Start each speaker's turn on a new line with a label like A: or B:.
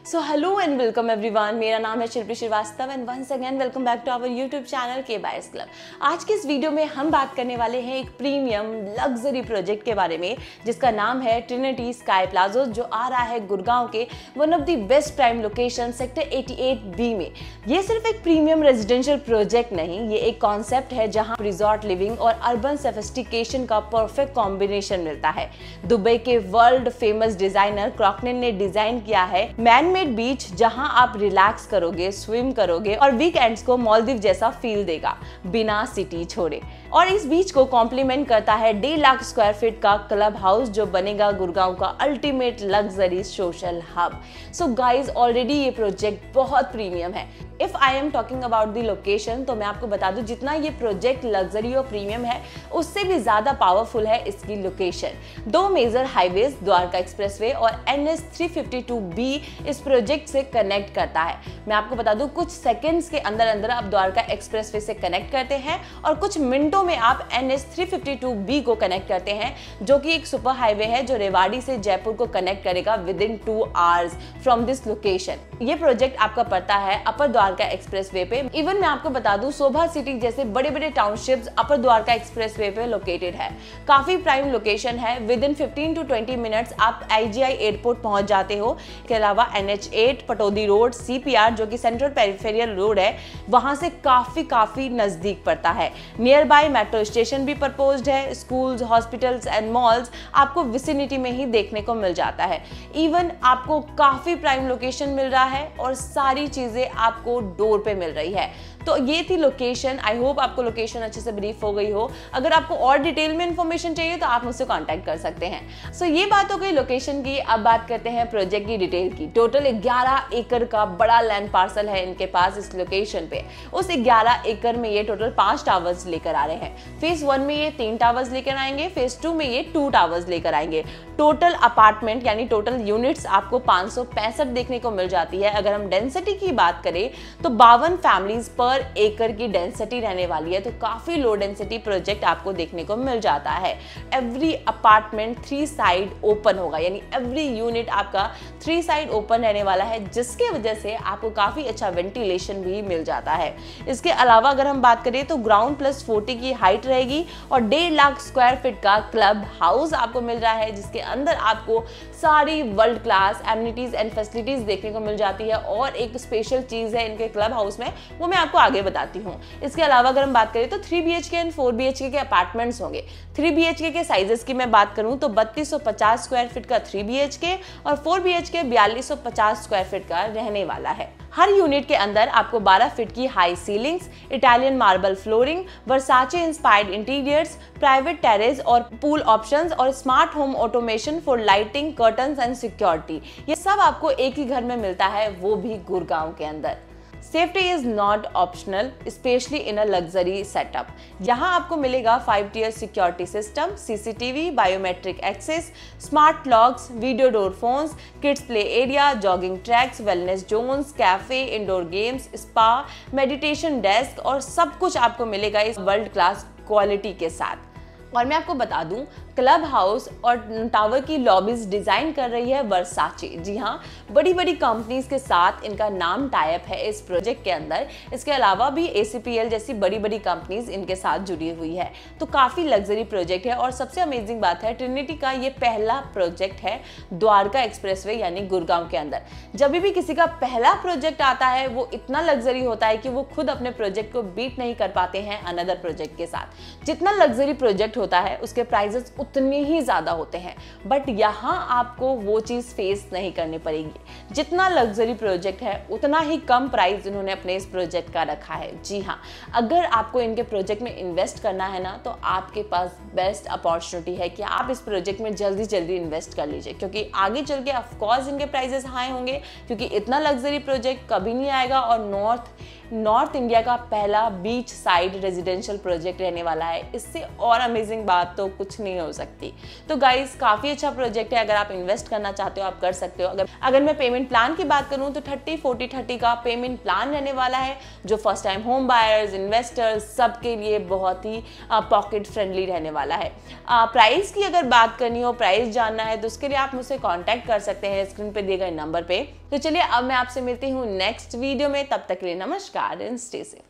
A: So hello and welcome everyone, मेरा नाम है Shilpi Srivastava and once again welcome back to our YouTube channel के bias club. आज के इस वीडियो में हम बात करने वाले हैं एक प्रीमियम लग्जरी प्रोजेक्ट के बारे में जिसका नाम है ट्रिनिटी स्काई प्लाजा, जो आ रहा है गुड़गांव के one of the best prime location sector 88B में। ये सिर्फ एक प्रीमियम रेजिडेंशियल प्रोजेक्ट नहीं, ये एक कॉन्सेप्ट है जहाँ रिजॉर्ट लिविंग और अर्बन सोफिस्टिकेशन का परफेक्ट कॉम्बिनेशन मिलता है। दुबई के वर्ल्ड फेमस डिजाइनर क्रॉकनेन ने डिजाइन किया है मैन मेड बीच, जहां आप रिलैक्स करोगे, स्विम करोगे और वीकेंड्स को मालदीव जैसा फील देगा बिना सिटी छोड़े। और इस बीच को कॉम्प्लीमेंट करता है 1.5 लाख स्क्वायर फीट का क्लब हाउस, जो बनेगा गुड़गांव का ultimate luxury social hub. So guys, already ये प्रोजेक्ट बहुत प्रीमियम है। If I am talking about the location, तो मैं आपको बता दूं जितना ये प्रोजेक्ट लग्जरी और प्रीमियम है उससे भी ज्यादा पावरफुल है इसकी location. 2 major highways Dwarka expressway और NH 352B इस प्रोजेक्ट से कनेक्ट करता है। मैं आपको बता दूं कुछ सेकंड्स के अंदर अंदर आप द्वारका एक्सप्रेसवे से कनेक्ट करते हैं और कुछ मिनटों में आप NH 352B को कनेक्ट करते हैं, जो कि एक सुपर हाईवे है जो रेवाड़ी से जयपुर को कनेक्ट करेगा with in 2 hours from this location. ये प्रोजेक्ट आपका पड़ता है अपर द्वारका एक्सप्रेसवे पे। इवन मैं आपको बता दूं सोभा सिटी जैसे बड़े बड़े टाउनशिप्स अपर द्वारका एक्सप्रेसवे पे लोकेटेड है। काफी प्राइम लोकेशन है। विद इन 15 to 20 मिनट्स आप IGI एयरपोर्ट पहुंच जाते हो। इसके अलावा NH 8 पटौदी रोड CPR जो कि सेंट्रल पेरिफेरियल रोड है, वहां से काफी नजदीक पड़ता है। नियर बाय मेट्रो स्टेशन भी प्रपोज्ड है। स्कूल्स, हॉस्पिटल्स एंड मॉल्स आपको विसिनिटी में ही देखने को मिल जाता है। इवन आपको काफी प्राइम लोकेशन मिल रहा है और सारी चीजें आपको डोर पे मिल रही है। तो ये थी लोकेशन। आई होप आपको लोकेशन अच्छे से ब्रीफ हो गई हो। अगर आपको और डिटेल में इंफॉर्मेशन चाहिए तो आप मुझसे कांटेक्ट कर सकते हैं। सो ये बात हो गई लोकेशन की। अब बात करते हैं प्रोजेक्ट की डिटेल की। टोटल 11 एकड़ का बड़ा लैंड पार्सल है इनके पास इस लोकेशन पे। उस 11 एकड़ में ये टोटल 5 टावर्स लेकर आ रहे हैं। फेज 1 में ये 3 टावर्स लेकर आएंगे, फेज 2 में ये 2 टावर्स लेकर आएंगे। टोटल अपार्टमेंट यानी टोटल यूनिट्स आपको 565 देखने को मिल जाती है। अगर हम डेंसिटी की बात करें तो 52 फैमिलीज पर एकड़ की डेंसिटी रहने वाली है, तो काफी लो डेंसिटी प्रोजेक्ट आपको देखने को मिल जाता है। एवरी अपार्टमेंट 3 साइड ओपन होगा, यानी एवरी यूनिट आपका 3 साइड ओपन रहने वाला है, जिसके वजह से आपको काफी अच्छा वेंटिलेशन भी मिल जाता है। इसके अलावा अगर हम बात करें तो ग्राउंड प्लस 40 की हाइट रहेगी और 1.5 लाख स्क्वायर फीट का क्लब हाउस आपको मिल रहा है, जिसके अंदर आपको सारी world class amenities and facilities देखने को मिल जाती है। और एक स्पेशल चीज है इनके क्लब हाउस में, वो मैं आपको आगे बताती हूँ। इसके अलावा अगर हम बात करें तो 3 BHK एंड 4 BHK के अपार्टमेंट्स होंगे। 3 BHK के साइजेस की मैं बात करूं तो 3250 स्क्वायर फीट का 3 BHK और 4 BHK 4250 स्क्वायर फीट का रहने वाला है। हर यूनिट के अंदर आपको 12 फीट की high ceilings, Italian marble flooring, Versace inspired interiors, private terrace और पूल ऑप्शंस और smart home automation for lighting, curtains and security, ये सब आपको एक ही घर में मिलता है, वो भी गुड़गांव के अंदर। Safety is not optional, especially in a luxury setup. यहाँ आपको मिलेगा 5 tier security system, CCTV, biometric access, smart locks, video door phones, kids play area, jogging tracks, wellness zones, cafe, indoor games, spa, meditation desk और सब कुछ आपको मिलेगा इस world class quality के साथ। और मैं आपको बता दूं क्लब हाउस और टावर की लॉबीज डिजाइन कर रही है वर्साचे। जी हाँ, बड़ी बड़ी कंपनीज के साथ इनका नाम टाइप है इस प्रोजेक्ट के अंदर। इसके अलावा भी ACPL जैसी बड़ी बड़ी कंपनीज इनके साथ जुड़ी हुई है। तो काफी लग्जरी प्रोजेक्ट है। और सबसे अमेजिंग बात है, ट्रिनिटी का ये पहला प्रोजेक्ट है द्वारका एक्सप्रेसवे यानी गुड़गांव के अंदर। जब भी किसी का पहला प्रोजेक्ट आता है वो इतना लग्जरी होता है कि वो खुद अपने प्रोजेक्ट को बीट नहीं कर पाते हैं अनदर प्रोजेक्ट के साथ। जितना लग्जरी प्रोजेक्ट होता है उसके प्राइसेस उतने ही ज्यादा होते हैं, बट यहाँ आपको वो चीज फेस नहीं करनी पड़ेगी। जितना लग्जरी प्रोजेक्ट है उतना ही कम प्राइस इन्होंने अपने इस प्रोजेक्ट का रखा है। जी हाँ, अगर आपको इनके प्रोजेक्ट में इन्वेस्ट करना है ना, तो आपके पास बेस्ट अपॉर्चुनिटी है कि आप इस प्रोजेक्ट में जल्दी इन्वेस्ट कर लीजिए, क्योंकि आगे चल के ऑफकोर्स इनके प्राइसेस हाई होंगे, क्योंकि इतना लग्जरी प्रोजेक्ट कभी नहीं आएगा और नॉर्थ नॉर्थ इंडिया का पहला बीच साइड रेजिडेंशियल प्रोजेक्ट रहने वाला है। इससे और अमेजिंग बात तो कुछ नहीं हो सकती। तो गाइस काफ़ी अच्छा प्रोजेक्ट है, अगर आप इन्वेस्ट करना चाहते हो आप कर सकते हो। अगर मैं पेमेंट प्लान की बात करूं तो 30-40-30 का पेमेंट प्लान रहने वाला है, जो first time home buyers, investors सबके लिए बहुत ही पॉकेट फ्रेंडली रहने वाला है। प्राइस की अगर बात करनी हो, प्राइस जानना है तो उसके लिए आप मुझसे कांटेक्ट कर सकते हैं स्क्रीन पे दिए गए नंबर पे। तो चलिए अब मैं आपसे मिलती हूँ नेक्स्ट वीडियो में, तब तक के लिए नमस्कार एंड स्टे सेफ।